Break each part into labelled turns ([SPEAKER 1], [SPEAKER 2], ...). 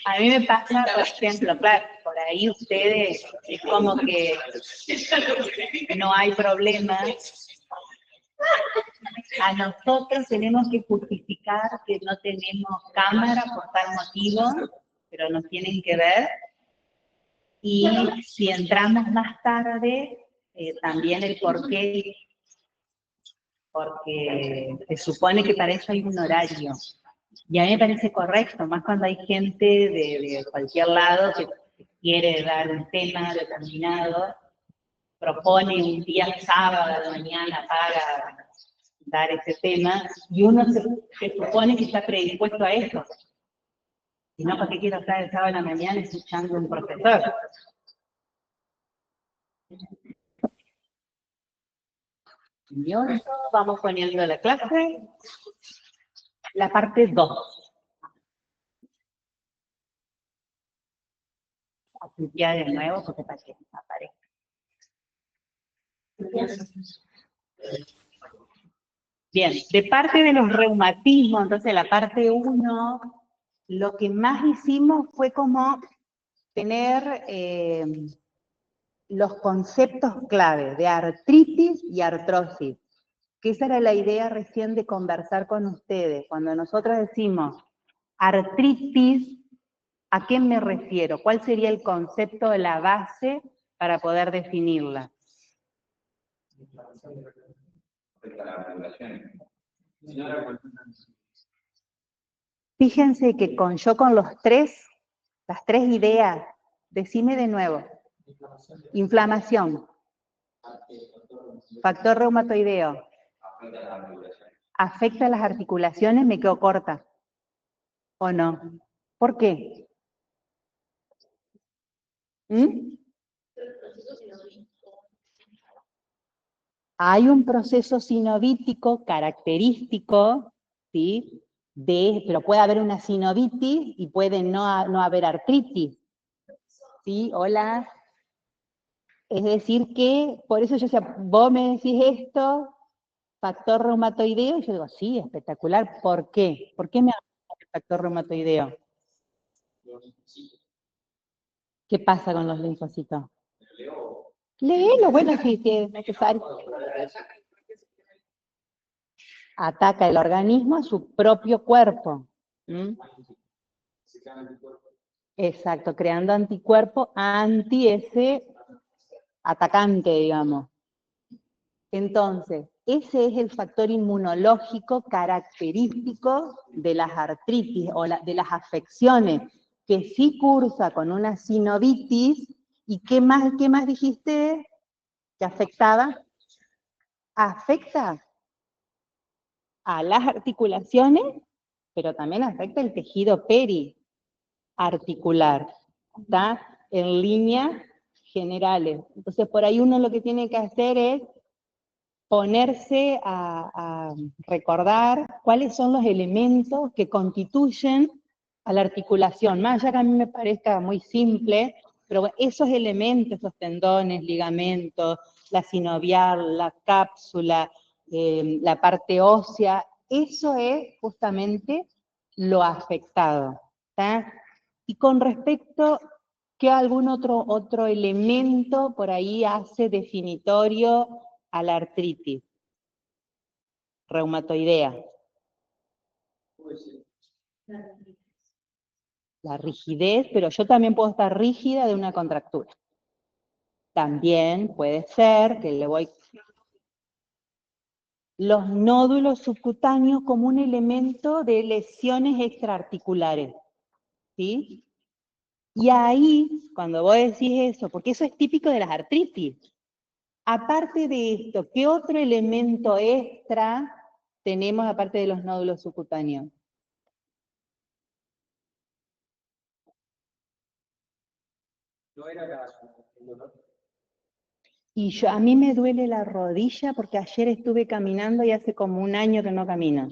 [SPEAKER 1] A mí me pasa, por ejemplo, claro, por ahí ustedes es como que no hay problema. A nosotros tenemos que justificar que no tenemos cámara por tal motivo, pero nos tienen que ver. Y si entramos más tarde, también el porqué, porque se supone que para eso hay un horario. Y a mí me parece correcto, más cuando hay gente de cualquier lado que quiere dar un tema determinado, propone un día sábado a la mañana para dar ese tema, y uno se supone que está predispuesto a eso. Si no, ¿para qué quiero estar el sábado a la mañana escuchando a un profesor? Y hoy vamos poniendo la clase, la parte 2. Ya de nuevo, porque para que aparezca. Bien, de parte de los reumatismos, entonces la parte 1, lo que más hicimos fue como tener los conceptos clave de artritis y artrosis, que esa era la idea recién de conversar con ustedes. Cuando nosotros decimos artritis, ¿a qué me refiero? ¿Cuál sería el concepto de la base para poder definirla? Fíjense que yo con las tres ideas, decime de nuevo. Inflamación. Factor reumatoideo. ¿Afecta a las articulaciones? Me quedo corta. ¿O no? ¿Por qué? Hay un proceso sinovítico característico, ¿sí? Pero puede haber una sinovitis y puede no haber artritis. ¿Sí? Hola. Es decir que, por eso yo decía, vos me decís esto, factor reumatoideo, y yo digo, sí, espectacular. ¿Por qué? ¿Por qué me hablas del factor reumatoideo? ¿Qué pasa con los linfocitos? Léelo, bueno, si es necesario. Ataca el organismo a su propio cuerpo. Exacto, creando anticuerpo anti ese atacante, digamos. Entonces, ese es el factor inmunológico característico de las artritis o de las afecciones, que sí cursa con una sinovitis. ¿Y qué más dijiste que afectaba? Afecta a las articulaciones, pero también afecta el tejido periarticular. ¿Está? En líneas generales. Entonces, por ahí uno lo que tiene que hacer es ponerse a recordar cuáles son los elementos que constituyen a la articulación. Más allá que a mí me parezca muy simple, pero bueno, esos elementos, esos tendones, ligamentos, la sinovial, la cápsula, la parte ósea, eso es justamente lo afectado. ¿Está? Y con respecto, ¿qué algún otro elemento por ahí hace definitorio a la artritis reumatoidea? La rigidez, pero yo también puedo estar rígida de una contractura. También puede ser que le voy... Los nódulos subcutáneos como un elemento de lesiones extraarticulares. ¿Sí? Y ahí, cuando vos decís eso, porque eso es típico de las artritis, aparte de esto, ¿qué otro elemento extra tenemos aparte de los nódulos subcutáneos? No era el dolor. Y a mí me duele la rodilla porque ayer estuve caminando y hace como un año que no camino.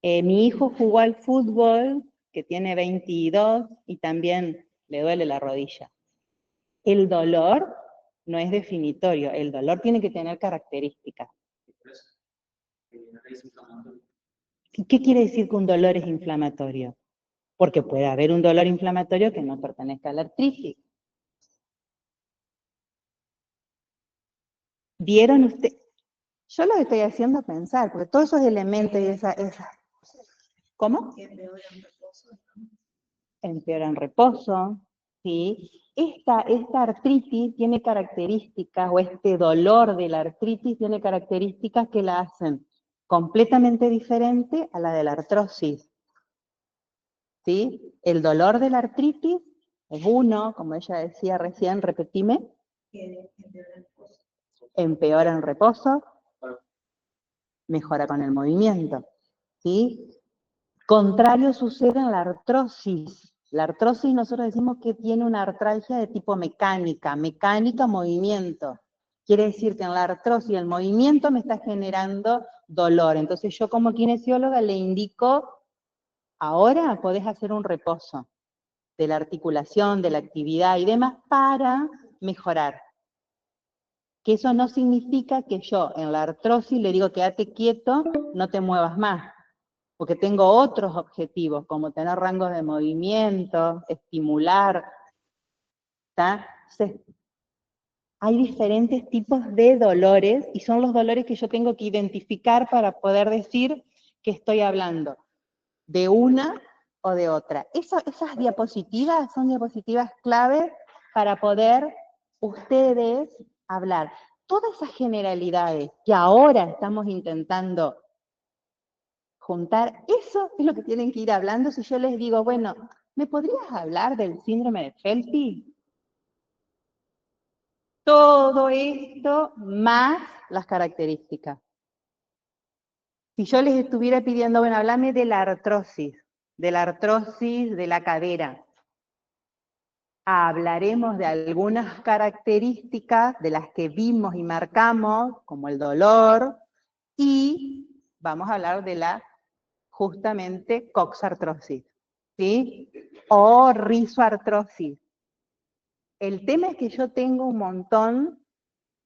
[SPEAKER 1] Mi hijo jugó al fútbol, que tiene 22, y también le duele la rodilla. El dolor no es definitorio. El dolor tiene que tener características. ¿Qué quiere decir que un dolor es inflamatorio? Porque puede haber un dolor inflamatorio que no pertenezca a la artritis. ¿Vieron usted? Yo lo estoy haciendo pensar, porque todos esos elementos y esa ¿cómo? Empeora en reposo, ¿sí? Esta artritis tiene características, o este dolor de la artritis tiene características que la hacen completamente diferente a la de la artrosis, ¿sí? El dolor de la artritis es uno, como ella decía recién, repetime, empeora en reposo, mejora con el movimiento, ¿sí? Contrario sucede en la artrosis. La artrosis nosotros decimos que tiene una artralgia de tipo mecánica, movimiento. Quiere decir que en la artrosis el movimiento me está generando dolor. Entonces yo como kinesióloga le indico, ahora podés hacer un reposo de la articulación, de la actividad y demás para mejorar. Que eso no significa que yo en la artrosis le digo quédate quieto, no te muevas más. Porque tengo otros objetivos, como tener rangos de movimiento, estimular, ¿tá? Entonces, hay diferentes tipos de dolores, y son los dolores que yo tengo que identificar para poder decir que estoy hablando de una o de otra. Esas diapositivas son diapositivas clave para poder ustedes hablar. Todas esas generalidades que ahora estamos intentando juntar, eso es lo que tienen que ir hablando. Si yo les digo, bueno, ¿me podrías hablar del síndrome de Felty? Todo esto más las características. Si yo les estuviera pidiendo, bueno, háblame de la artrosis de la cadera, hablaremos de algunas características de las que vimos y marcamos, como el dolor, y vamos a hablar de la, justamente, coxartrosis, ¿sí? O rizoartrosis. El tema es que yo tengo un montón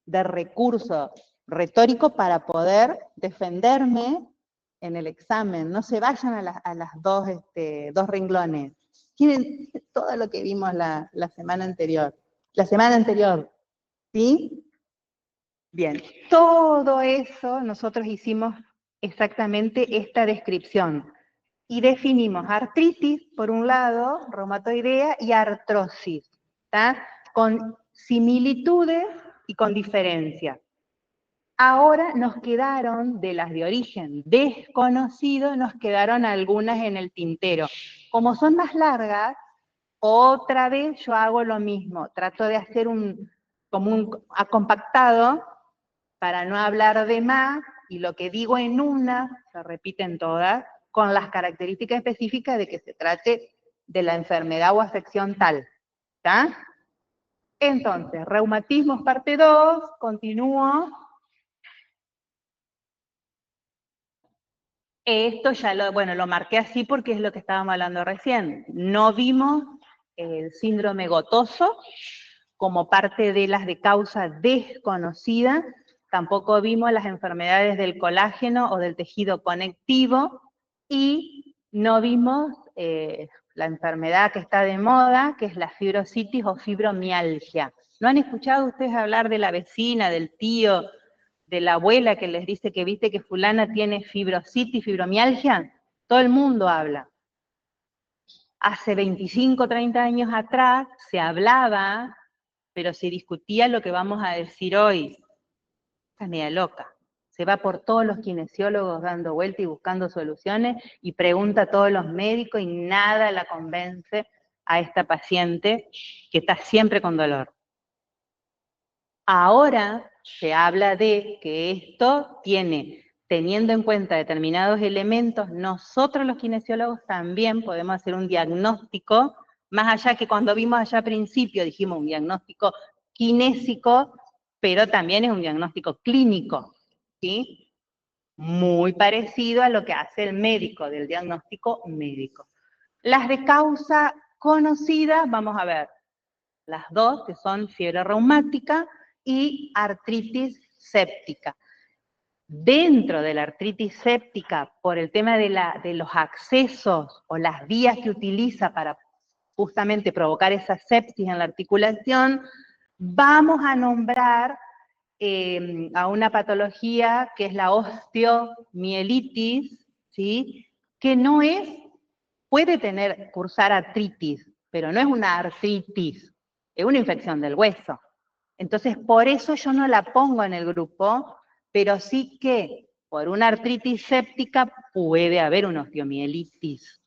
[SPEAKER 1] de recursos retóricos para poder defenderme en el examen. No se vayan a las dos renglones. Tienen todo lo que vimos la semana anterior. La semana anterior, ¿sí? Bien, todo eso nosotros hicimos exactamente esta descripción. Y definimos artritis, por un lado, reumatoidea, y artrosis, ¿tá? Con similitudes y con diferencias. Ahora nos quedaron, de las de origen desconocido, nos quedaron algunas en el tintero. Como son más largas, otra vez yo hago lo mismo. Trato de hacer como un compactado para no hablar de más, y lo que digo en una se repite en todas, con las características específicas de que se trate de la enfermedad o afección tal. ¿Está? Entonces, reumatismos parte 2, continúo. Esto ya lo marqué así porque es lo que estábamos hablando recién. No vimos el síndrome gotoso como parte de las de causa desconocida, tampoco vimos las enfermedades del colágeno o del tejido conectivo, y no vimos la enfermedad que está de moda, que es la fibrositis o fibromialgia. ¿No han escuchado ustedes hablar de la vecina, del tío, de la abuela que les dice que viste que fulana tiene fibrositis, fibromialgia? Todo el mundo habla. Hace 25, 30 años atrás se hablaba, pero se discutía lo que vamos a decir hoy. Esta es media loca. Se va por todos los kinesiólogos dando vueltas y buscando soluciones, y pregunta a todos los médicos y nada la convence a esta paciente que está siempre con dolor. Ahora se habla de que esto tiene, teniendo en cuenta determinados elementos, nosotros los kinesiólogos también podemos hacer un diagnóstico, más allá que cuando vimos allá al principio dijimos un diagnóstico kinésico, pero también es un diagnóstico clínico, ¿sí? Muy parecido a lo que hace el médico, del diagnóstico médico. Las de causa conocida, vamos a ver, las dos, que son fiebre reumática y artritis séptica. Dentro de la artritis séptica, por el tema de los accesos o las vías que utiliza para justamente provocar esa sepsis en la articulación, vamos a nombrar a una patología que es la osteomielitis, ¿sí? Que no es, puede cursar artritis, pero no es una artritis, es una infección del hueso. Entonces, por eso yo no la pongo en el grupo, pero sí que por una artritis séptica puede haber una osteomielitis.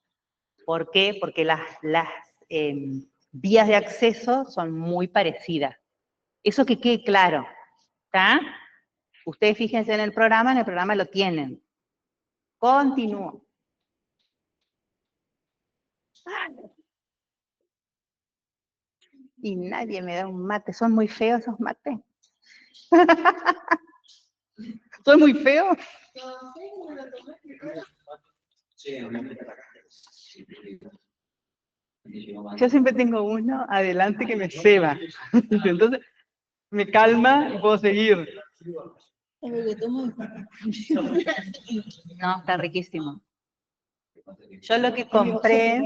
[SPEAKER 1] ¿Por qué? Porque las vías de acceso son muy parecidas. Eso que quede claro, ¿está? Ustedes fíjense en el programa lo tienen. Continúo. Y nadie me da un mate, son muy feos esos mates. ¿Soy muy feo? Yo siempre tengo uno adelante que me ceba. Entonces me calma y puedo seguir. No, está riquísimo. Yo lo que compré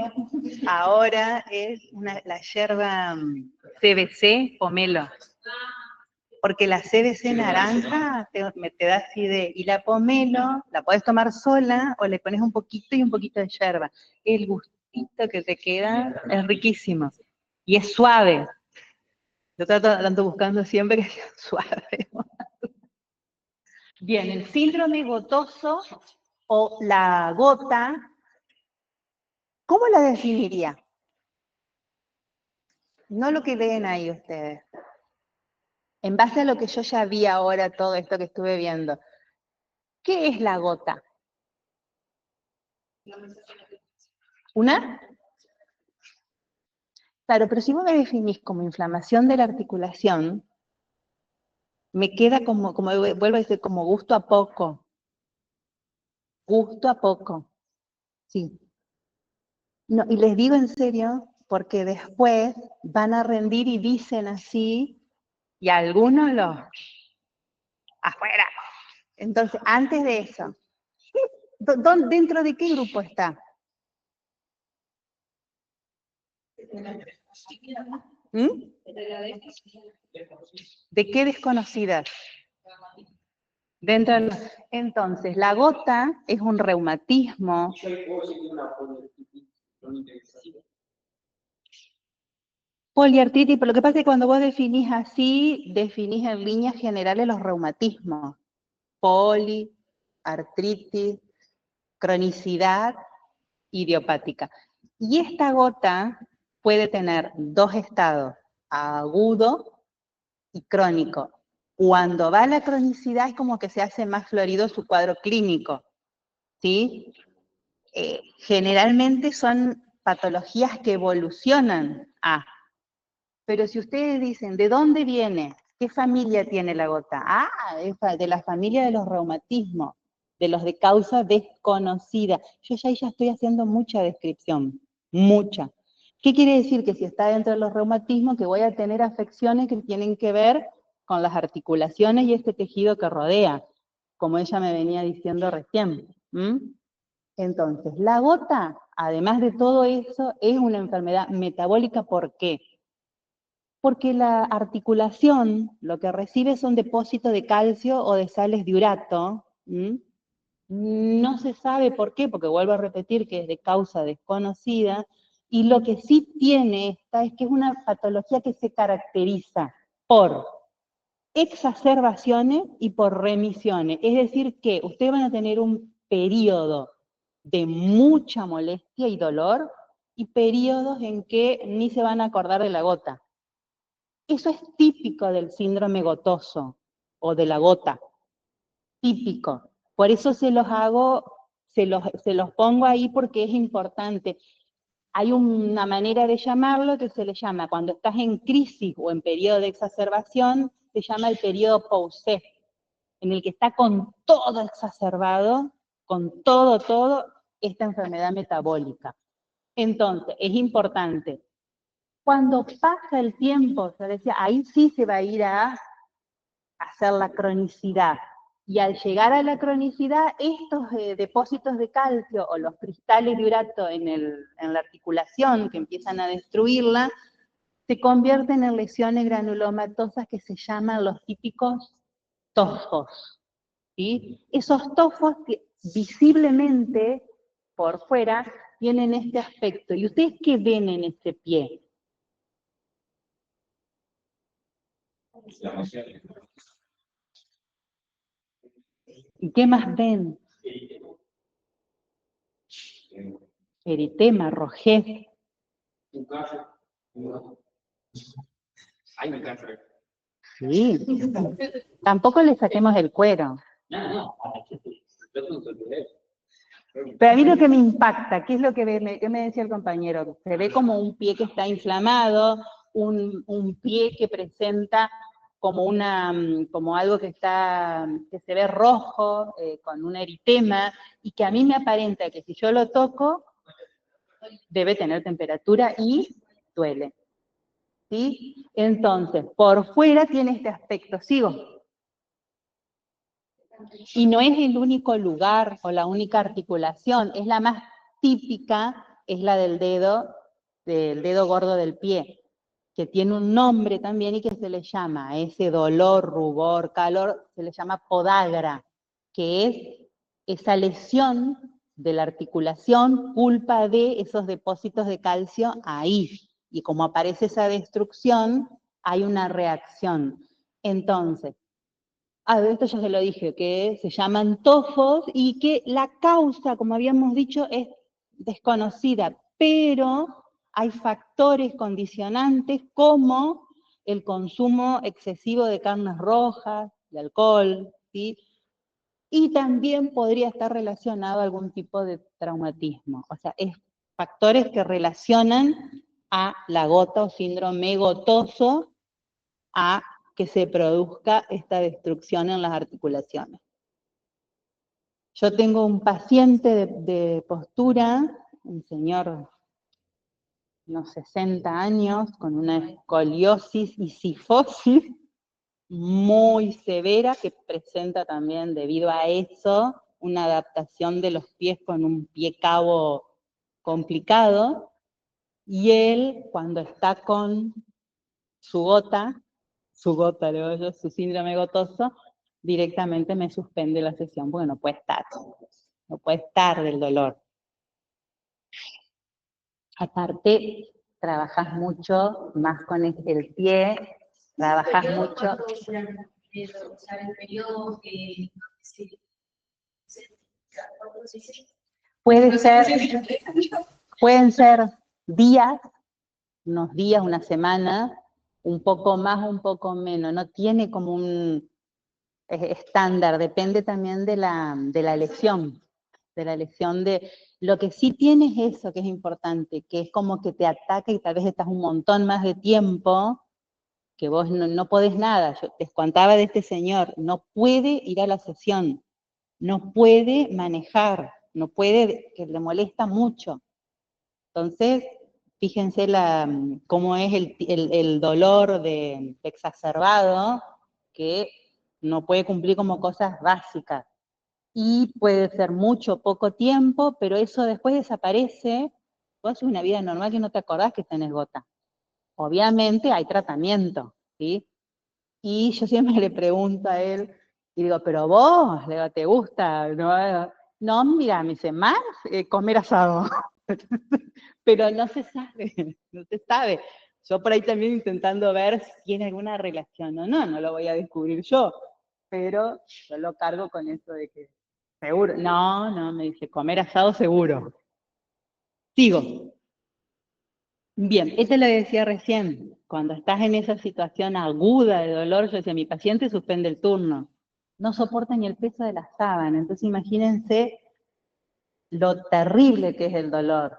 [SPEAKER 1] ahora es la yerba CBC pomelo. Porque la CBC naranja te da acidez. Y la pomelo la puedes tomar sola o le pones un poquito y un poquito de yerba. El gustito que te queda es riquísimo. Y es suave. Yo ando buscando siempre que sea suave. Bien, el síndrome gotoso o la gota, ¿cómo la definiría? No lo que leen ahí ustedes. En base a lo que yo ya vi ahora, todo esto que estuve viendo. ¿Qué es la gota? ¿Una? Claro, pero si vos me definís como inflamación de la articulación, me queda como vuelvo a decir, como gusto a poco. Gusto a poco. Sí. No, y les digo en serio, porque después van a rendir y dicen así, y algunos los afuera. Entonces, antes de eso, ¿dentro de qué grupo está? ¿Mm? ¿De qué desconocidas? Entonces, la gota es un reumatismo. Poliartritis, pero lo que pasa es que cuando vos definís así, definís en líneas generales los reumatismos. Poli, artritis, cronicidad, idiopática. Y esta gota puede tener dos estados, agudo y crónico. Cuando va a la cronicidad es como que se hace más florido su cuadro clínico, ¿sí? Generalmente son patologías que evolucionan a. Pero si ustedes dicen, ¿de dónde viene? ¿Qué familia tiene la gota? Ah, es de la familia de los reumatismos, de los de causa desconocida. Yo ya estoy haciendo mucha descripción, mucha. ¿Qué quiere decir? Que si está dentro de los reumatismos, que voy a tener afecciones que tienen que ver con las articulaciones y este tejido que rodea, como ella me venía diciendo recién. Entonces, la gota, además de todo eso, es una enfermedad metabólica. ¿Por qué? Porque la articulación lo que recibe es un depósito de calcio o de sales de urato. No se sabe por qué, porque vuelvo a repetir que es de causa desconocida, y lo que sí tiene esta es que es una patología que se caracteriza por exacerbaciones y por remisiones. Es decir, que ustedes van a tener un periodo de mucha molestia y dolor y periodos en que ni se van a acordar de la gota. Eso es típico del síndrome gotoso o de la gota, típico. Por eso se los pongo ahí porque es importante. Hay una manera de llamarlo que se le llama, cuando estás en crisis o en periodo de exacerbación, se llama el periodo Pousset, en el que está con todo exacerbado, con todo, esta enfermedad metabólica. Entonces, es importante. Cuando pasa el tiempo, se decía, ahí sí se va a ir a hacer la cronicidad. Y al llegar a la cronicidad, estos depósitos de calcio o los cristales de urato en la articulación que empiezan a destruirla, se convierten en lesiones granulomatosas que se llaman los típicos tofos. ¿Sí? Esos tofos que visiblemente por fuera tienen este aspecto. ¿Y ustedes qué ven en ese pie? ¿Y qué más ven? Eritema, rojez. Sí. Tampoco le saquemos el cuero. Pero a mí lo que me impacta, ¿qué es lo que qué me decía el compañero? Se ve como un pie que está inflamado, un pie que presenta como algo que se ve rojo, con un eritema, y que a mí me aparenta que si yo lo toco, debe tener temperatura y duele. ¿Sí? Entonces, por fuera tiene este aspecto, sigo. Y no es el único lugar o la única articulación, es la más típica, es la del dedo gordo del pie, que tiene un nombre también y que se le llama, a ese dolor, rubor, calor, se le llama podagra, que es esa lesión de la articulación, culpa de esos depósitos de calcio ahí. Y como aparece esa destrucción, hay una reacción. Entonces, esto ya se lo dije, que se llaman tofos y que la causa, como habíamos dicho, es desconocida, pero hay factores condicionantes como el consumo excesivo de carnes rojas, de alcohol, ¿sí? Y también podría estar relacionado a algún tipo de traumatismo. O sea, es factores que relacionan a la gota o síndrome gotoso a que se produzca esta destrucción en las articulaciones. Yo tengo un paciente de postura, un señor, unos 60 años, con una escoliosis y cifosis muy severa, que presenta también, debido a eso, una adaptación de los pies con un pie cabo complicado, y él, cuando está con su gota, le digo yo, su síndrome gotoso, directamente me suspende la sesión porque no puede estar del dolor. Aparte, trabajas mucho más con el pie, trabajas mucho. Pueden ser días, unos días, una semana, un poco más, un poco menos, no tiene como un estándar, depende también de la lesión, lo que sí tiene es eso que es importante, que es como que te ataca y tal vez estás un montón más de tiempo, que vos no podés nada. Yo les contaba de este señor, no puede ir a la sesión, no puede manejar, no puede, que le molesta mucho. Entonces, fíjense cómo es el dolor exacerbado, que no puede cumplir como cosas básicas. Y puede ser mucho o poco tiempo, pero eso después desaparece. Vos haces una vida normal que no te acordás que tenés gota. Obviamente hay tratamiento, ¿sí? Y yo siempre le pregunto a él, y digo, pero vos, le digo, ¿te gusta? No, mira, me dice, más comer asado. Pero no se sabe, no se sabe. Yo por ahí también intentando ver si tiene alguna relación o no, no lo voy a descubrir yo, pero yo lo cargo con eso de que seguro. No, me dice, comer asado seguro. Sigo. Bien, esto lo decía recién, cuando estás en esa situación aguda de dolor, yo decía, mi paciente suspende el turno, no soporta ni el peso de la sábana, entonces imagínense lo terrible que es el dolor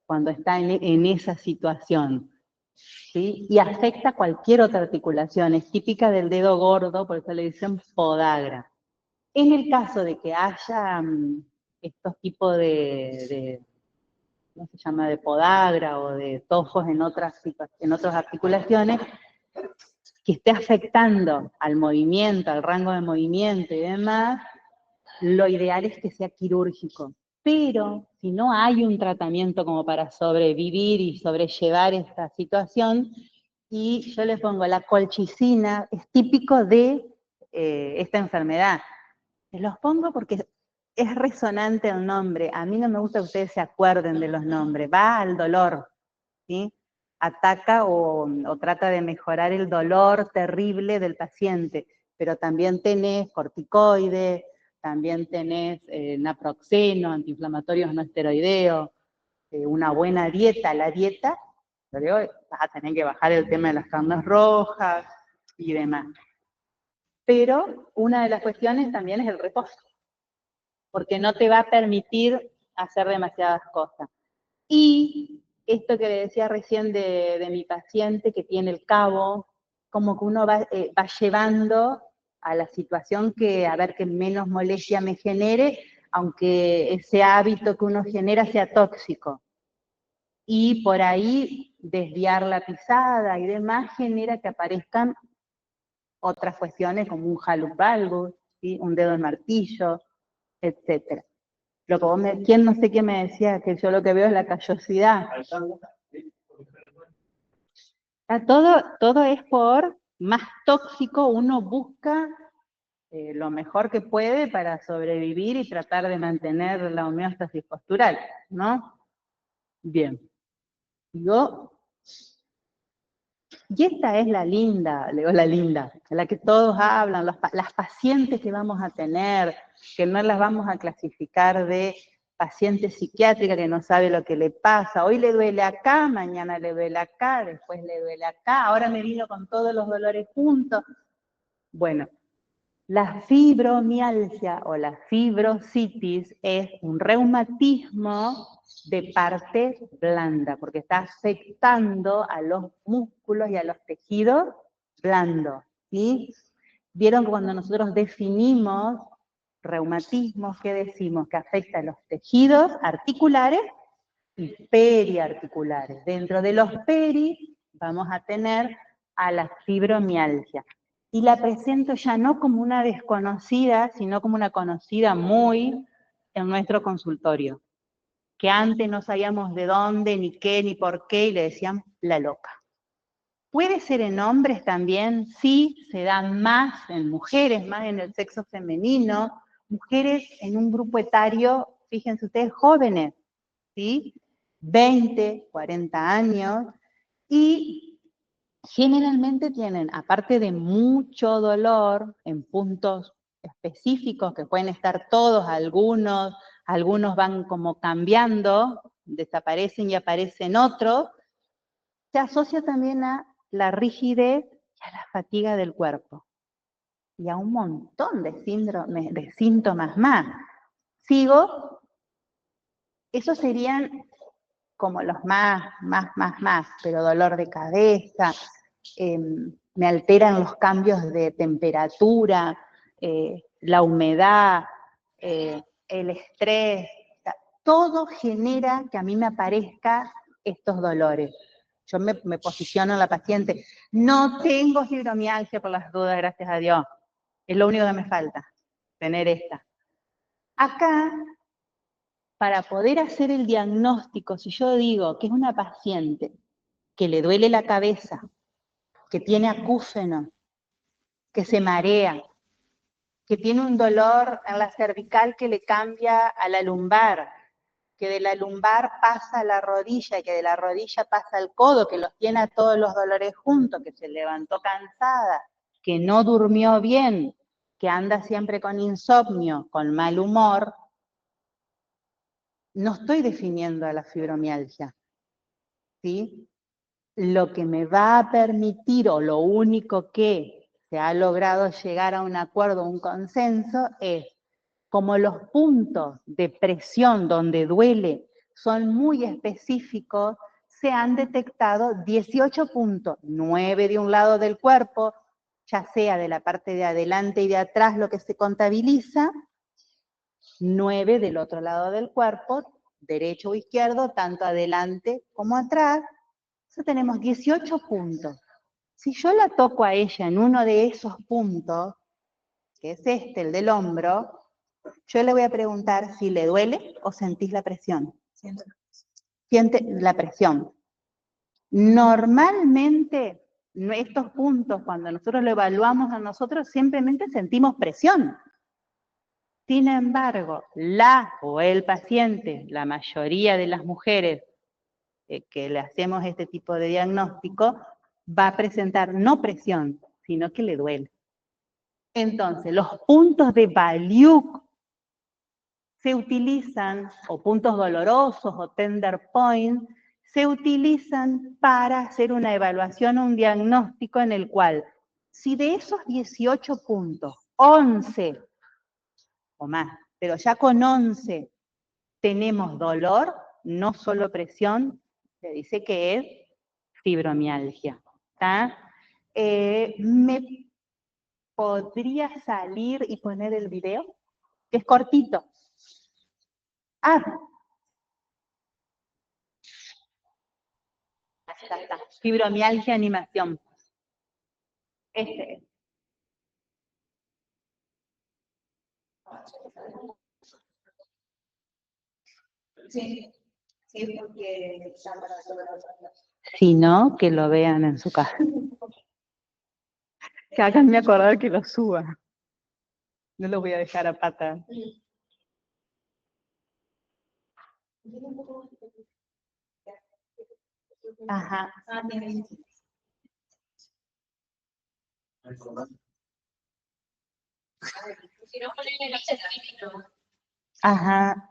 [SPEAKER 1] cuando está en esa situación, ¿sí? Y afecta cualquier otra articulación, es típica del dedo gordo, por eso le dicen podagra. En el caso de que haya estos tipos ¿cómo se llama?, de podagra o de tojos en otras articulaciones, que esté afectando al movimiento, al rango de movimiento y demás, lo ideal es que sea quirúrgico. Pero si no hay un tratamiento como para sobrevivir y sobrellevar esta situación, y yo le pongo la colchicina, es típico de esta enfermedad. Se los pongo porque es resonante el nombre. A mí no me gusta que ustedes se acuerden de los nombres. Va al dolor, ¿sí? Ataca o trata de mejorar el dolor terrible del paciente. Pero también tenés corticoides, también tenés naproxeno, antiinflamatorios no esteroideos, una buena dieta. La dieta, lo digo, vas a tener que bajar el tema de las carnes rojas y demás. Pero una de las cuestiones también es el reposo, porque no te va a permitir hacer demasiadas cosas. Y esto que le decía recién de mi paciente que tiene el cabo, como que uno va llevando a la situación que, a ver, que menos molestia me genere, aunque ese hábito que uno genera sea tóxico. Y por ahí desviar la pisada y demás genera que aparezcan otras cuestiones como un hallux valgus, ¿sí? Un dedo de martillo, etc. Lo que vos ¿quién no sé qué me decía? Que yo lo que veo es la callosidad. Todo es por más tóxico, uno busca lo mejor que puede para sobrevivir y tratar de mantener la homeostasis postural, ¿no? Bien. Y esta es la linda, le digo la linda, la que todos hablan, las pacientes que vamos a tener, que no las vamos a clasificar de paciente psiquiátrica que no sabe lo que le pasa, hoy le duele acá, mañana le duele acá, después le duele acá, ahora me vino con todos los dolores juntos. Bueno, la fibromialgia o la fibrositis es un reumatismo de parte blanda, porque está afectando a los músculos y a los tejidos blandos, ¿sí? Vieron que cuando nosotros definimos reumatismos, ¿qué decimos? Que afecta a los tejidos articulares y periarticulares. Dentro de los peri vamos a tener a la fibromialgia. Y la presento ya no como una desconocida, sino como una conocida muy en nuestro consultorio, que antes no sabíamos de dónde, ni qué, ni por qué, y le decían la loca. ¿Puede ser en hombres también? Sí, se da más en mujeres, más en el sexo femenino, mujeres en un grupo etario, fíjense ustedes, jóvenes, ¿sí? 20, 40 años, y generalmente tienen, aparte de mucho dolor en puntos específicos, que pueden estar todos, algunos van como cambiando, desaparecen y aparecen otros, se asocia también a la rigidez y a la fatiga del cuerpo, y a un montón de síntomas más. Sigo, esos serían como los más, pero dolor de cabeza, me alteran los cambios de temperatura, la humedad, el estrés, todo genera que a mí me aparezcan estos dolores. Yo me posiciono en la paciente, no tengo fibromialgia por las dudas, gracias a Dios, es lo único que me falta, tener esta. Acá, para poder hacer el diagnóstico, si yo digo que es una paciente que le duele la cabeza, que tiene acúfeno, que se marea, que tiene un dolor en la cervical que le cambia a la lumbar, que de la lumbar pasa a la rodilla, que de la rodilla pasa al codo, que los tiene a todos los dolores juntos, que se levantó cansada, que no durmió bien, que anda siempre con insomnio, con mal humor, no estoy definiendo a la fibromialgia, ¿sí? Lo que me va a permitir, o lo único que se ha logrado llegar a un acuerdo, un consenso, es como los puntos de presión donde duele son muy específicos, se han detectado 18 puntos, 9 de un lado del cuerpo, ya sea de la parte de adelante y de atrás lo que se contabiliza, 9 del otro lado del cuerpo, derecho o izquierdo, tanto adelante como atrás. Entonces tenemos 18 puntos. Si yo la toco a ella en uno de esos puntos, que es este, el del hombro, yo le voy a preguntar si le duele o sentís la presión. Siente la presión. Normalmente, estos puntos, cuando nosotros lo evaluamos a nosotros, simplemente sentimos presión. Sin embargo, la o el paciente, la mayoría de las mujeres que le hacemos este tipo de diagnóstico, va a presentar no presión, sino que le duele. Entonces, los puntos de Valiuk se utilizan, o puntos dolorosos o tender points, se utilizan para hacer una evaluación o un diagnóstico en el cual, si de esos 18 puntos, 11 o más, pero ya con 11 tenemos dolor, no solo presión, se dice que es fibromialgia. ¿Está? ¿Me podría salir y poner el video? Es cortito. Ah, ya está. Fibromialgia, animación. Este. Sí, sí, porque si no, que lo vean en su casa. Que háganme acordar que lo suba. No lo voy a dejar a pata. Ajá. Ajá.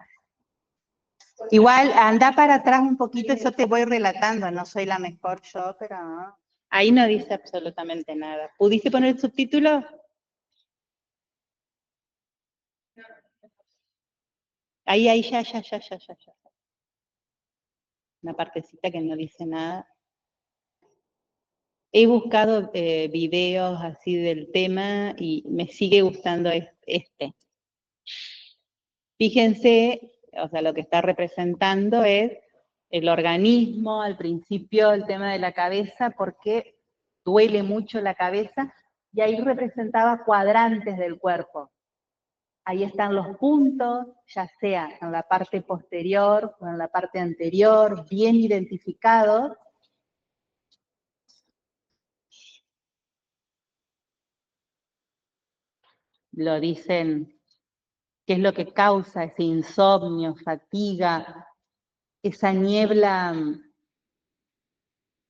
[SPEAKER 1] Igual, anda para atrás un poquito, yo te voy relatando, no soy la mejor yo, pero ahí no dice absolutamente nada. ¿Pudiste poner el subtítulo? Ahí, ya. Una partecita que no dice nada. He buscado videos así del tema y me sigue gustando este. Fíjense, o sea, lo que está representando es el organismo, al principio el tema de la cabeza, porque duele mucho la cabeza, y ahí representaba cuadrantes del cuerpo. Ahí están los puntos, ya sea en la parte posterior o en la parte anterior, bien identificados. Lo dicen, qué es lo que causa ese insomnio, fatiga, esa niebla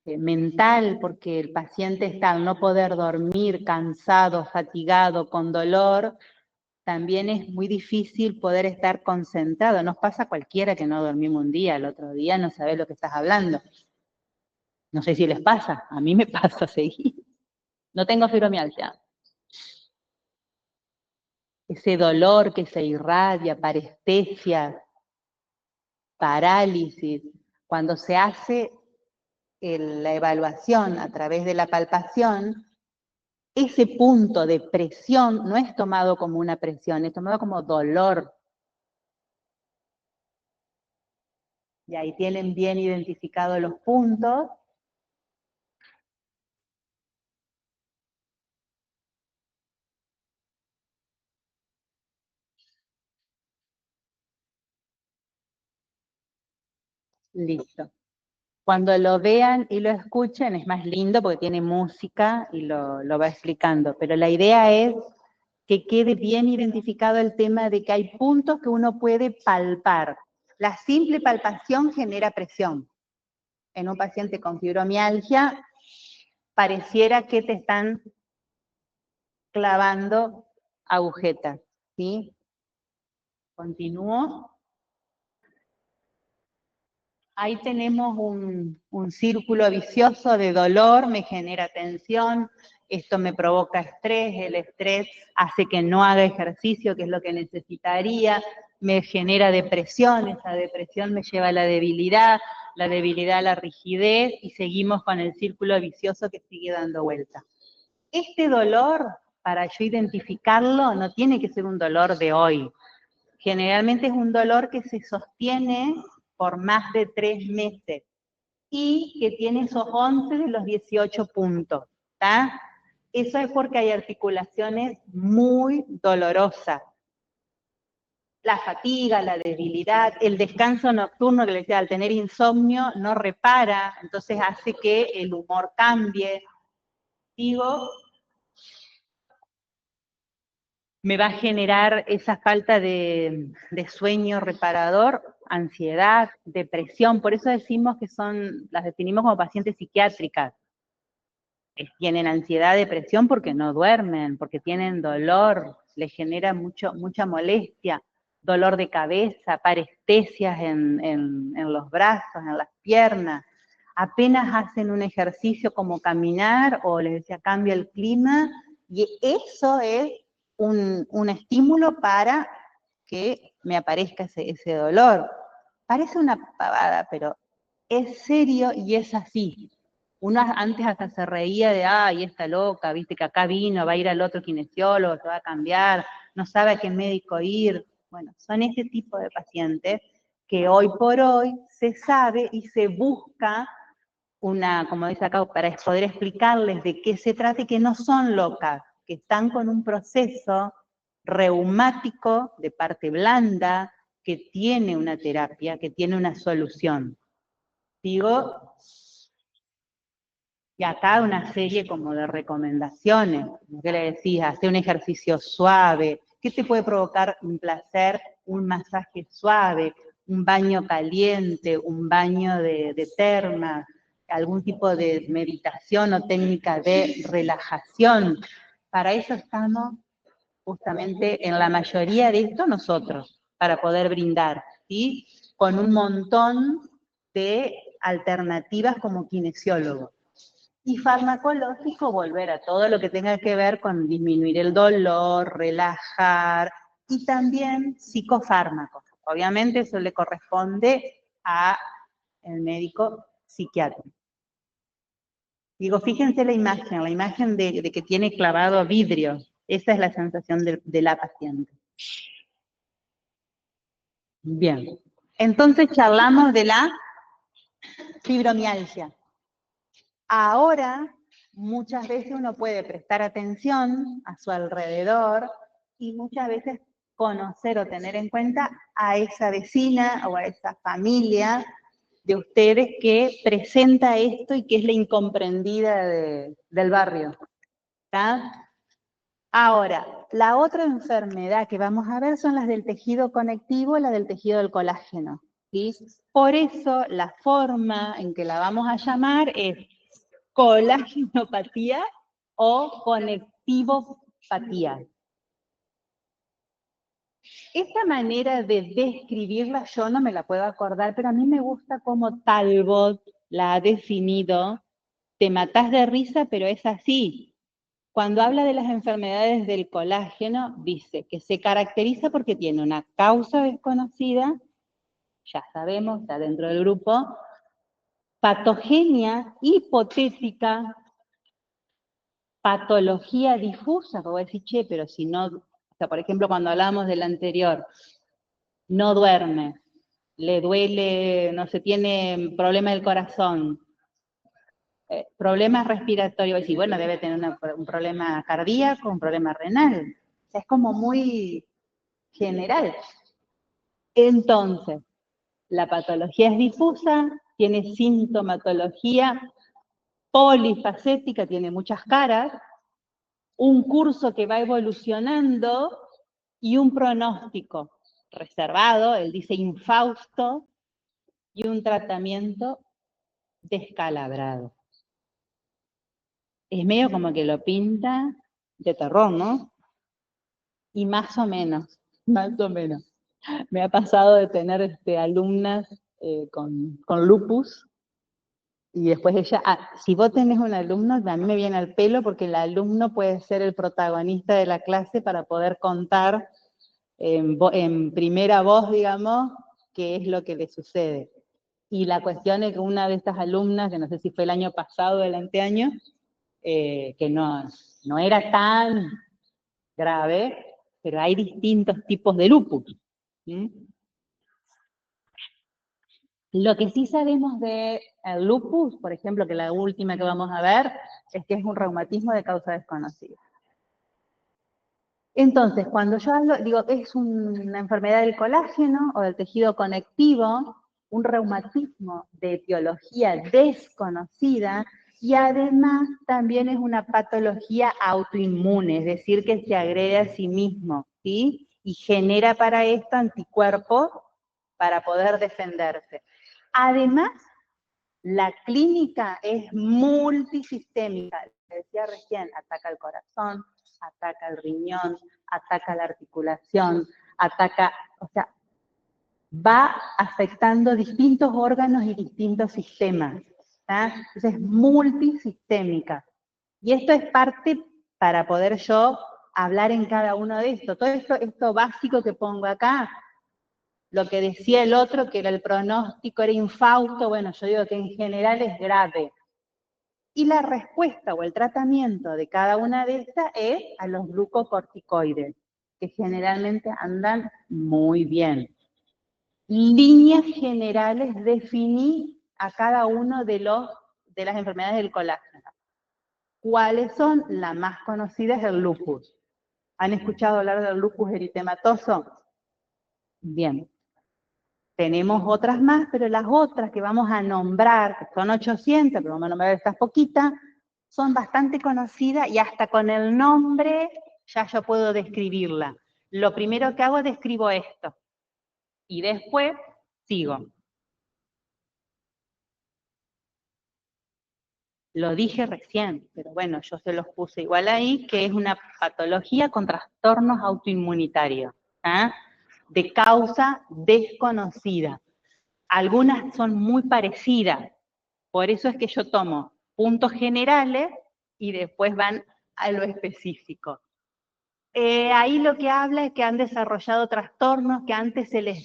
[SPEAKER 1] mental, porque el paciente está al no poder dormir, cansado, fatigado, con dolor, también es muy difícil poder estar concentrado. Nos pasa a cualquiera que no dormimos un día, el otro día no sabés lo que estás hablando. No sé si les pasa, a mí me pasa seguir. No tengo fibromialgia. Ese dolor que se irradia, parestesia, parálisis, cuando se hace la evaluación a través de la palpación, ese punto de presión no es tomado como una presión, es tomado como dolor. Y ahí tienen bien identificados los puntos. Listo. Cuando lo vean y lo escuchen es más lindo porque tiene música y lo va explicando. Pero la idea es que quede bien identificado el tema de que hay puntos que uno puede palpar. La simple palpación genera presión. En un paciente con fibromialgia, pareciera que te están clavando agujetas, ¿sí? Continúo. Ahí tenemos un círculo vicioso de dolor, me genera tensión, esto me provoca estrés, el estrés hace que no haga ejercicio, que es lo que necesitaría, me genera depresión, esa depresión me lleva a la debilidad a la rigidez, y seguimos con el círculo vicioso que sigue dando vuelta. Este dolor, para yo identificarlo, no tiene que ser un dolor de hoy. Generalmente es un dolor que se sostiene por más de 3 meses y que tiene esos 11 de los 18 puntos. ¿Está? Eso es porque hay articulaciones muy dolorosas. La fatiga, la debilidad, el descanso nocturno, que les decía, al tener insomnio no repara, entonces hace que el humor cambie. Digo, me va a generar esa falta de sueño reparador, ansiedad, depresión. Por eso decimos que las definimos como pacientes psiquiátricas. Tienen ansiedad, depresión porque no duermen, porque tienen dolor, les genera mucha molestia, dolor de cabeza, parestesias en los brazos, en las piernas. Apenas hacen un ejercicio como caminar o les decía cambia el clima, y eso es un estímulo para que me aparezca ese dolor. Parece una pavada, pero es serio y es así. Uno antes hasta se reía de, ay, está loca, viste que acá vino, va a ir al otro kinesiólogo, se va a cambiar, no sabe a qué médico ir. Bueno, son ese tipo de pacientes que hoy por hoy se sabe y se busca como dice acá, para poder explicarles de qué se trata y que no son locas, que están con un proceso reumático de parte blanda, que tiene una terapia, que tiene una solución. Digo, y acá una serie como de recomendaciones, ¿qué le decís? Hacer un ejercicio suave, ¿qué te puede provocar un placer? Un masaje suave, un baño caliente, un baño de termas, algún tipo de meditación o técnica de relajación. Para eso estamos justamente en la mayoría de esto nosotros, para poder brindar, ¿sí? Con un montón de alternativas como kinesiólogo. Y farmacológico, volver a todo lo que tenga que ver con disminuir el dolor, relajar, y también psicofármacos. Obviamente eso le corresponde al médico psiquiatra. Digo, fíjense la imagen de que tiene clavado vidrio. Esa es la sensación de la paciente. Bien. Entonces charlamos de la fibromialgia. Ahora, muchas veces uno puede prestar atención a su alrededor y muchas veces conocer o tener en cuenta a esa vecina o a esa familia de ustedes que presenta esto y que es la incomprendida del barrio. ¿Está? Ahora, la otra enfermedad que vamos a ver son las del tejido conectivo, la del tejido del colágeno. ¿Sí? Por eso la forma en que la vamos a llamar es colágenopatía o conectivopatía. Esta manera de describirla yo no me la puedo acordar, pero a mí me gusta cómo Talbot la ha definido. Te matás de risa, pero es así. Cuando habla de las enfermedades del colágeno, dice que se caracteriza porque tiene una causa desconocida, ya sabemos, está dentro del grupo, patogenia hipotética, patología difusa, que voy a decir, che, pero si no, o sea, por ejemplo, cuando hablábamos del anterior, no duerme, le duele, no sé, tiene problema del corazón, problemas respiratorios, y bueno, debe tener un problema cardíaco, un problema renal. O sea, es como muy general. Entonces, la patología es difusa, tiene sintomatología polifacética, tiene muchas caras, un curso que va evolucionando y un pronóstico reservado, él dice infausto, y un tratamiento descalabrado. Es medio como que lo pinta de terror, ¿no? Y más o menos. Me ha pasado de tener alumnas con lupus, y después ella, si vos tenés un alumno, a mí me viene al pelo porque el alumno puede ser el protagonista de la clase para poder contar en primera voz, digamos, qué es lo que le sucede. Y la cuestión es que una de estas alumnas, que no sé si fue el año pasado o el anteaño, que no era tan grave, pero hay distintos tipos de lupus. ¿Sí? Lo que sí sabemos del lupus, por ejemplo, que la última que vamos a ver, es que es un reumatismo de causa desconocida. Entonces, cuando yo hablo, digo que es una enfermedad del colágeno o del tejido conectivo, un reumatismo de etiología desconocida, y además también es una patología autoinmune, es decir, que se agrede a sí mismo, ¿sí? Y genera para esto anticuerpos para poder defenderse. Además, la clínica es multisistémica. Les decía recién, ataca el corazón, ataca el riñón, ataca la articulación, ataca, o sea, va afectando distintos órganos y distintos sistemas. ¿tá? Entonces es multisistémica. Y esto es parte para poder yo hablar en cada uno de estos. Todo esto básico que pongo acá, lo que decía el otro, que era el pronóstico era infausto, bueno, yo digo que en general es grave. Y la respuesta o el tratamiento de cada una de estas es a los glucocorticoides, que generalmente andan muy bien. Líneas generales definí a cada uno de las enfermedades del colágeno. ¿Cuáles son? La más conocida es el lupus. ¿Han escuchado hablar del lupus eritematoso? Bien. Tenemos otras más, pero las otras que vamos a nombrar, que son 800, pero vamos a nombrar estas poquitas, son bastante conocidas y hasta con el nombre ya yo puedo describirla. Lo primero que hago es describo esto y después sigo. Lo dije recién, pero bueno, yo se los puse igual ahí, que es una patología con trastornos autoinmunitarios, ¿eh? De causa desconocida. Algunas son muy parecidas, por eso es que yo tomo puntos generales y después van a lo específico. Ahí lo que habla es que han desarrollado trastornos que antes se les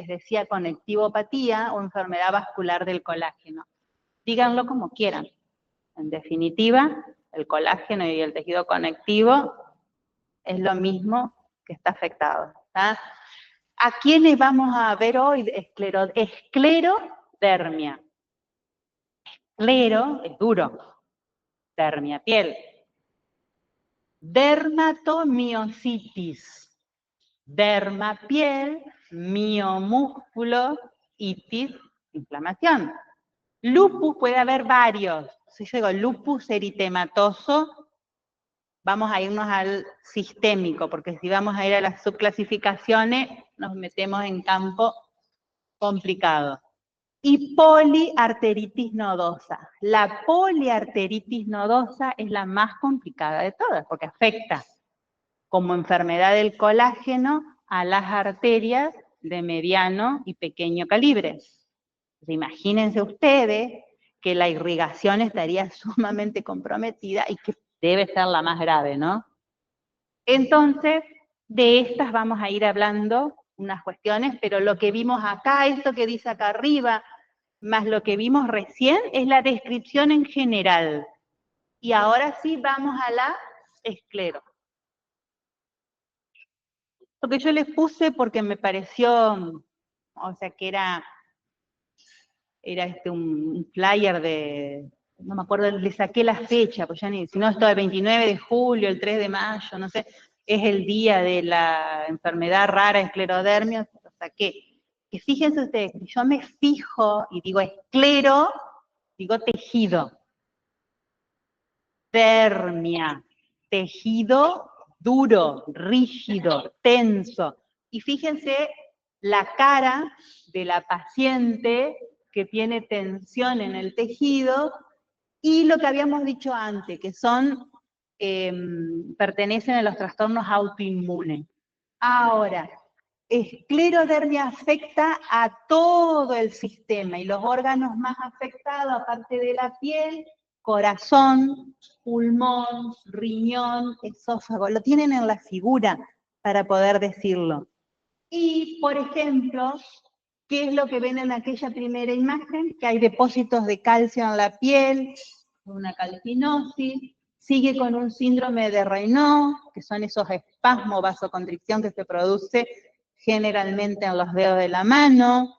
[SPEAKER 1] decía conectivopatía o enfermedad vascular del colágeno. Díganlo como quieran. En definitiva, el colágeno y el tejido conectivo es lo mismo que está afectado. ¿tá? ¿A quiénes vamos a ver hoy? Esclerodermia. Esclero es duro. Dermia, piel. Dermatomiositis. Derma, piel. Miomúsculo. Itis, inflamación. Lupus puede haber varios. Si yo digo lupus eritematoso, vamos a irnos al sistémico, porque si vamos a ir a las subclasificaciones, nos metemos en campo complicado. Y poliarteritis nodosa. La poliarteritis nodosa es la más complicada de todas, porque afecta como enfermedad del colágeno a las arterias de mediano y pequeño calibre. Imagínense ustedes que la irrigación estaría sumamente comprometida y que debe ser la más grave, ¿no? Entonces, de estas vamos a ir hablando unas cuestiones, pero lo que vimos acá, esto que dice acá arriba, más lo que vimos recién, es la descripción en general. Y ahora sí vamos a la esclero. Lo que yo les puse porque me pareció, o sea, que era un flyer de, no me acuerdo, le saqué la fecha, pues ya ni, si no, esto del 29 de julio, el 3 de mayo, no sé, es el día de la enfermedad rara esclerodermia, lo saqué. Que fíjense ustedes, si yo me fijo y digo esclero, digo tejido. Dermia, tejido duro, rígido, tenso. Y fíjense la cara de la paciente que tiene tensión en el tejido y lo que habíamos dicho antes, que son, pertenecen a los trastornos autoinmunes. Ahora, esclerodermia afecta a todo el sistema y los órganos más afectados, aparte de la piel, corazón, pulmón, riñón, esófago, lo tienen en la figura para poder decirlo. Y, por ejemplo, ¿qué es lo que ven en aquella primera imagen? Que hay depósitos de calcio en la piel, una calcinosis, sigue con un síndrome de Raynaud, que son esos espasmos, vasoconstricción que se produce generalmente en los dedos de la mano.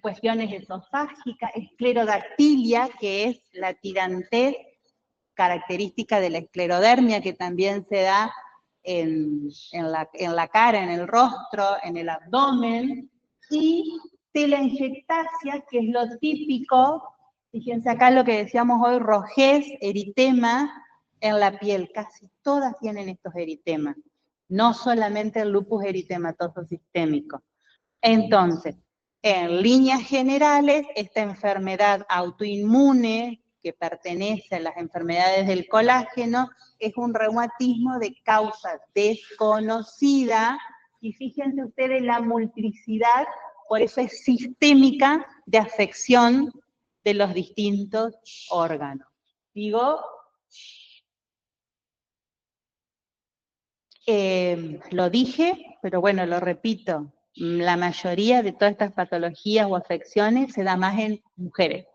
[SPEAKER 1] cuestiones esofágicas, esclerodactilia, que es la tirantez característica de la esclerodermia, que también se da en la cara, en el rostro, en el abdomen, y telangiectasia, que es lo típico, fíjense acá lo que decíamos hoy, rojez, eritema en la piel, casi todas tienen estos eritemas, no solamente el lupus eritematoso sistémico. Entonces, en líneas generales, esta enfermedad autoinmune que pertenece a las enfermedades del colágeno es un reumatismo de causa desconocida, y fíjense ustedes la multiplicidad, por eso es sistémica, de afección de los distintos órganos. Digo, lo dije, pero bueno, lo repito, la mayoría de todas estas patologías o afecciones se da más en mujeres,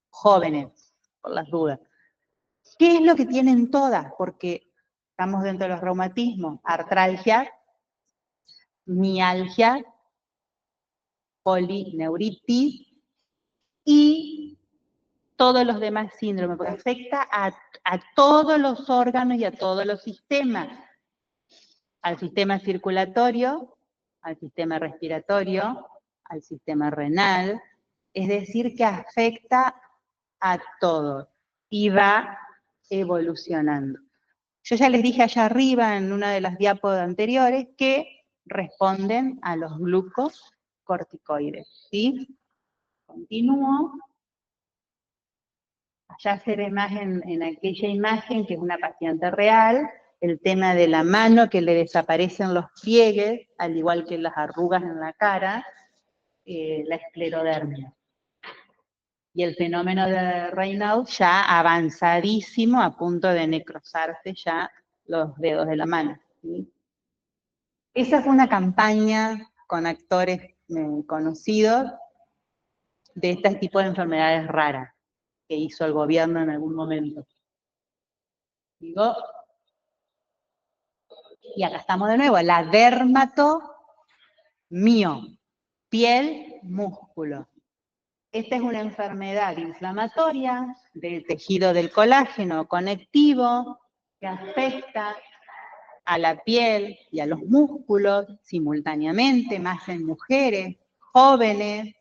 [SPEAKER 1] jóvenes, por las dudas. ¿Qué es lo que tienen todas? Porque estamos dentro de los reumatismos: artralgia, mialgia, polineuritis y todos los demás síndromes, porque afecta a todos los órganos y a todos los sistemas, al sistema circulatorio, al sistema respiratorio, al sistema renal, es decir, que afecta a todos y va evolucionando. Yo ya les dije allá arriba en una de las diapos anteriores que responden a los glucocorticoides, ¿sí? Continúo. Allá se ve más en aquella imagen, que es una paciente real, el tema de la mano, que le desaparecen los pliegues, al igual que las arrugas en la cara, la esclerodermia. Y el fenómeno de Raynaud ya avanzadísimo, a punto de necrosarse ya los dedos de la mano, ¿sí? Esa fue una campaña con actores conocidos de este tipo de enfermedades raras que hizo el gobierno en algún momento. Digo, y acá estamos de nuevo, la dermatomio, piel, músculo. Esta es una enfermedad inflamatoria del tejido del colágeno conectivo que afecta a la piel y a los músculos simultáneamente, más en mujeres, jóvenes,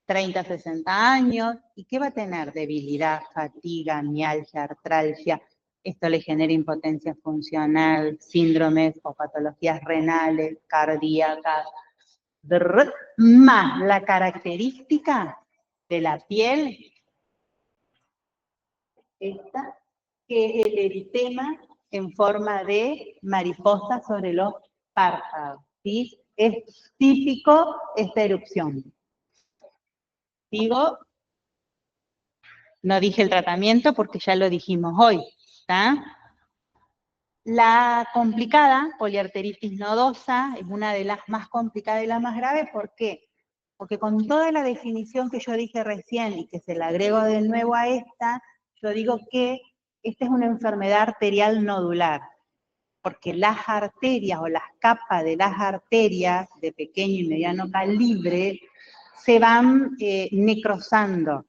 [SPEAKER 1] 30, 60 años. ¿Y qué va a tener? Debilidad, fatiga, mialgia, artralgia. Esto le genera impotencia funcional, síndromes o patologías renales, cardíacas, más la característica de la piel, esta, que es el eritema en forma de mariposa sobre los párpados, ¿sí? Es típico esta erupción. Digo, no dije el tratamiento porque ya lo dijimos hoy, ¿está? La complicada, poliarteritis nodosa, es una de las más complicadas y las más graves. ¿Por qué? Porque con toda la definición que yo dije recién y que se la agrego de nuevo a esta, yo digo que esta es una enfermedad arterial nodular, porque las arterias o las capas de las arterias de pequeño y mediano calibre se van necrosando.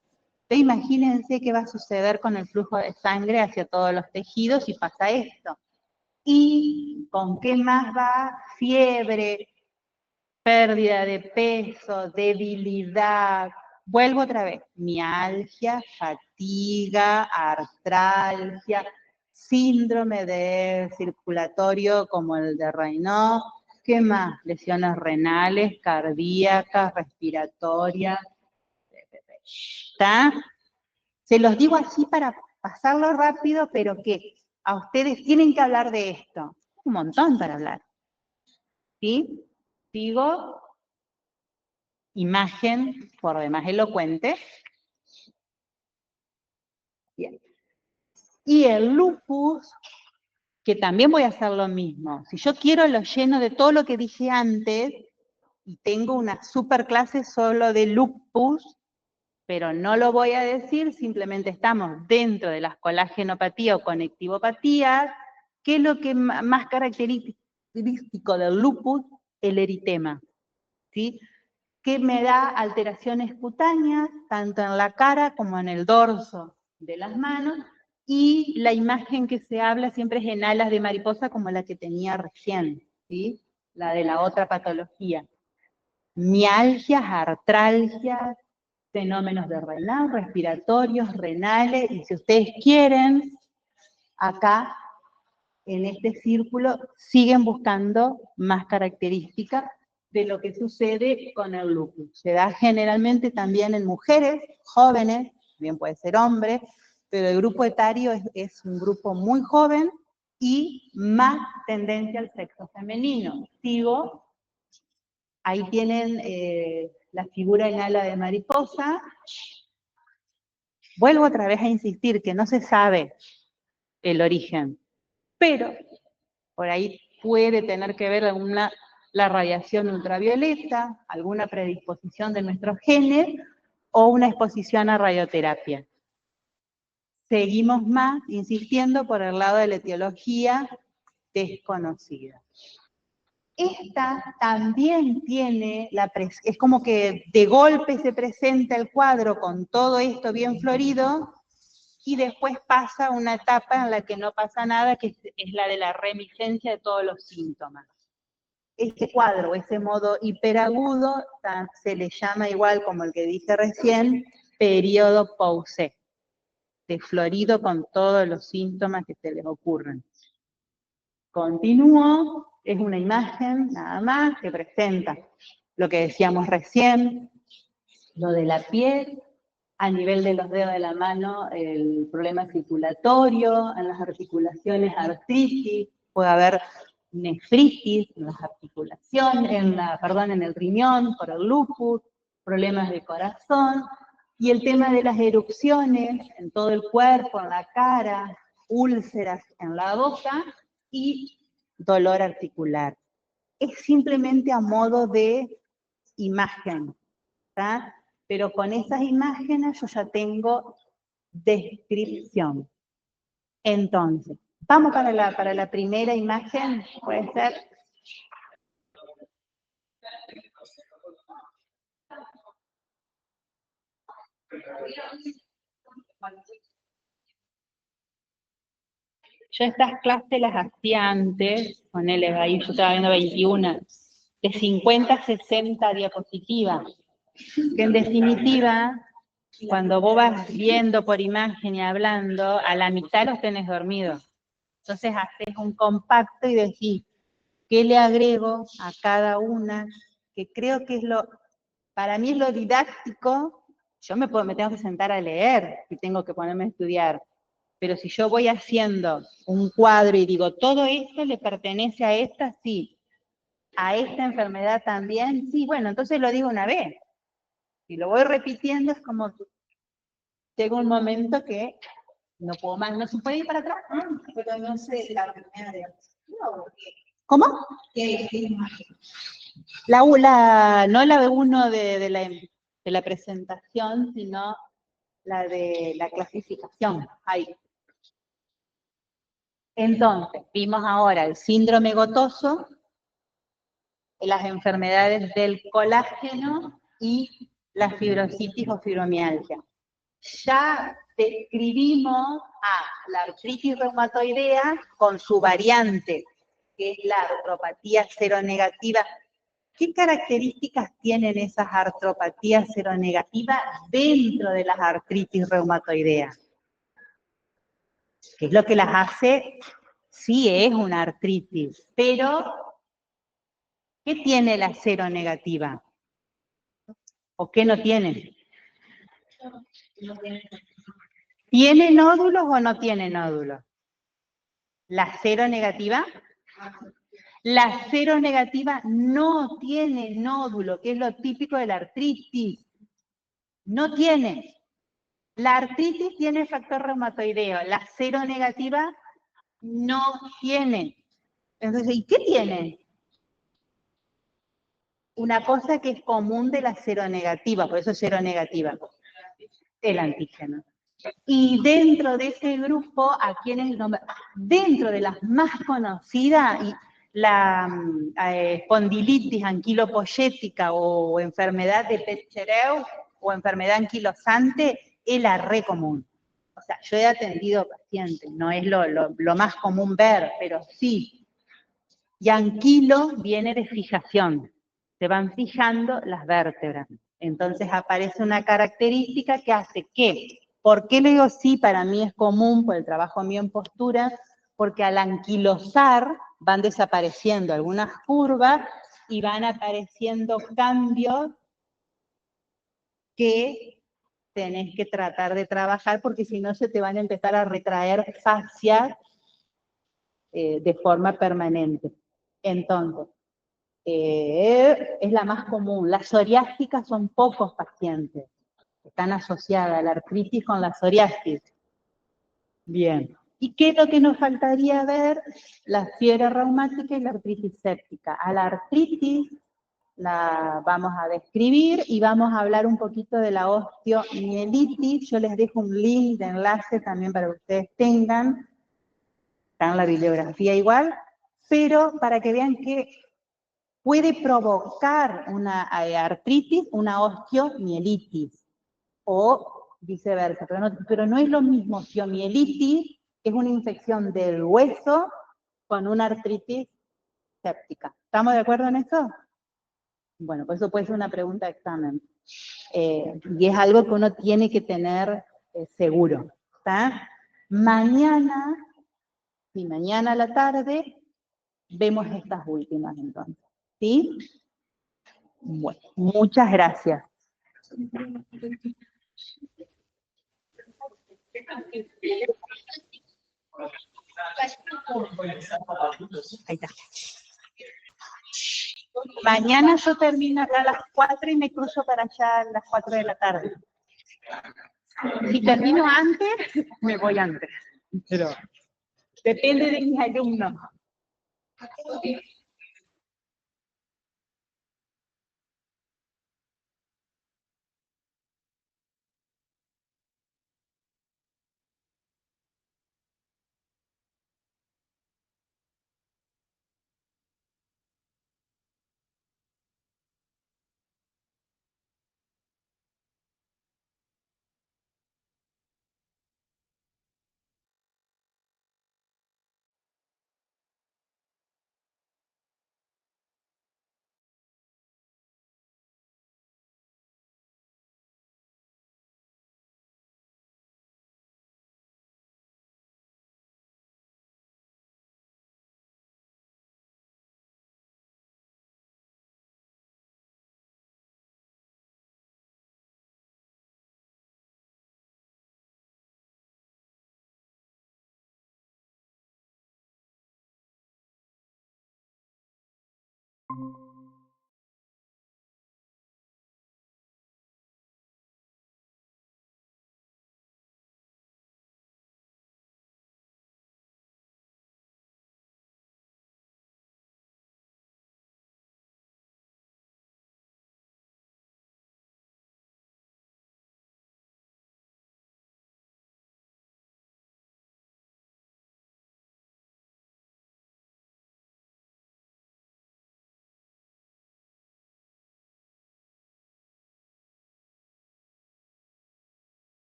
[SPEAKER 1] Entonces imagínense qué va a suceder con el flujo de sangre hacia todos los tejidos si pasa esto. ¿Y con qué más va? Fiebre, pérdida de peso, debilidad. Vuelvo otra vez: mialgia, fatiga, artralgia, síndrome de circulatorio como el de Raynaud. ¿Qué más? Lesiones renales, cardíacas, respiratorias. ¿Está? Se los digo así para pasarlo rápido, pero que a ustedes tienen que hablar de esto. Un montón para hablar. ¿Sí? Sigo. Imagen por demás elocuente. Bien. Y el lupus, que también voy a hacer lo mismo. Si yo quiero, lo lleno de todo lo que dije antes, y tengo una super clase solo de lupus, pero no lo voy a decir, simplemente estamos dentro de las colagenopatías o conectivopatías. ¿Qué es lo que más característico del lupus? El eritema, ¿sí? que me da alteraciones cutáneas, tanto en la cara como en el dorso de las manos, y la imagen que se habla siempre es en alas de mariposa, como la que tenía recién, ¿sí? La de la otra patología. Mialgias, artralgias, fenómenos de renal, respiratorios, renales, y si ustedes quieren, acá, en este círculo, siguen buscando más características de lo que sucede con el lupus. Se da generalmente también en mujeres jóvenes, bien puede ser hombres, pero el grupo etario es un grupo muy joven y más tendencia al sexo femenino. Sigo, ahí tienen la figura en ala de mariposa. Vuelvo otra vez a insistir que no se sabe el origen, pero por ahí puede tener que ver la radiación ultravioleta, alguna predisposición de nuestros genes o una exposición a radioterapia. Seguimos más insistiendo por el lado de la etiología desconocida. Esta también tiene, es como que de golpe se presenta el cuadro con todo esto bien florido, y después pasa una etapa en la que no pasa nada, que es la de la reminiscencia de todos los síntomas. Este cuadro, ese modo hiperagudo, se le llama igual como el que dije recién, periodo Pousset, de florido con todos los síntomas que se les ocurren. Continúo, es una imagen nada más que presenta lo que decíamos recién, lo de la piel, a nivel de los dedos de la mano, el problema circulatorio, en las articulaciones artritis, puede haber nefritis en las articulaciones, en el riñón, por el lupus, problemas de corazón, y el tema de las erupciones en todo el cuerpo, en la cara, úlceras en la boca y dolor articular. Es simplemente a modo de imagen, ¿tá? Pero con esas imágenes yo ya tengo descripción. Entonces, vamos para la primera imagen, puede ser. Yo estas clases las hacía antes, ponele ahí, yo estaba viendo 21, de 50 a 60 diapositivas, que en definitiva, cuando vos vas viendo por imagen y hablando, a la mitad los tenés dormidos. Entonces haces un compacto y decís, ¿qué le agrego a cada una? Que creo que para mí es lo didáctico. Yo me tengo que sentar a leer y tengo que ponerme a estudiar. Pero si yo voy haciendo un cuadro y digo, todo esto le pertenece a esta, sí. A esta enfermedad también, sí. Bueno, entonces lo digo una vez. Si lo voy repitiendo es como llega un momento que no puedo más, no se puede ir para atrás.
[SPEAKER 2] Pero no sé la primera diapositiva.
[SPEAKER 1] ¿Cómo?
[SPEAKER 2] ¿Qué imagen?
[SPEAKER 1] No la de uno de la presentación, sino la de la clasificación. Ahí. Entonces, vimos ahora el síndrome gotoso, las enfermedades del colágeno y la fibrositis o fibromialgia. Ya describimos a la artritis reumatoidea con su variante, que es la artropatía seronegativa. ¿Qué características tienen esas artropatías seronegativas dentro de las artritis reumatoideas? ¿Qué es lo que las hace? Sí, es una artritis, pero ¿qué tiene la seronegativa? ¿O qué no tiene? ¿Tiene nódulos o no tiene nódulos? ¿La seronegativa? La seronegativa no tiene nódulo, que es lo típico de la artritis. No tiene. La artritis tiene factor reumatoideo, la seronegativa no tiene. Entonces, ¿y qué tiene? Una cosa que es común de la seronegativa, por eso es seronegativa, el antígeno. Y dentro de ese grupo, dentro de las más conocidas, y La espondilitis anquilopoyética o enfermedad de Petchereu o enfermedad anquilosante es la re común. O sea, yo he atendido pacientes, no es lo más común ver, pero sí. Y anquilo viene de fijación, se van fijando las vértebras. Entonces aparece una característica que hace que, ¿por qué le digo sí? Para mí es común, por el trabajo mío en postura, porque al anquilosar van desapareciendo algunas curvas y van apareciendo cambios que tenés que tratar de trabajar, porque si no se te van a empezar a retraer fascias de forma permanente. Entonces, es la más común. Las psoriásticas son pocos pacientes. Están asociadas la artritis con la psoriasis. Bien. ¿Y qué es lo que nos faltaría ver? La fiebre reumática y la artritis séptica. A la artritis la vamos a describir y vamos a hablar un poquito de la osteomielitis. Yo les dejo un link de enlace también para que ustedes tengan. Está en la bibliografía igual, pero para que vean que puede provocar una artritis, una osteomielitis, o viceversa, pero no es lo mismo osteomielitis, que es una infección del hueso, con una artritis séptica. ¿Estamos de acuerdo en eso? Bueno, pues eso puede ser una pregunta de examen. Y es algo que uno tiene que tener seguro. ¿Está? Mañana, y mañana a la tarde, vemos estas últimas entonces. ¿Sí? Bueno, muchas gracias. Ahí está. Mañana yo termino acá a las 4 y me cruzo para allá a las 4 de la tarde. Si termino antes, me voy antes. Pero depende de mis alumnos.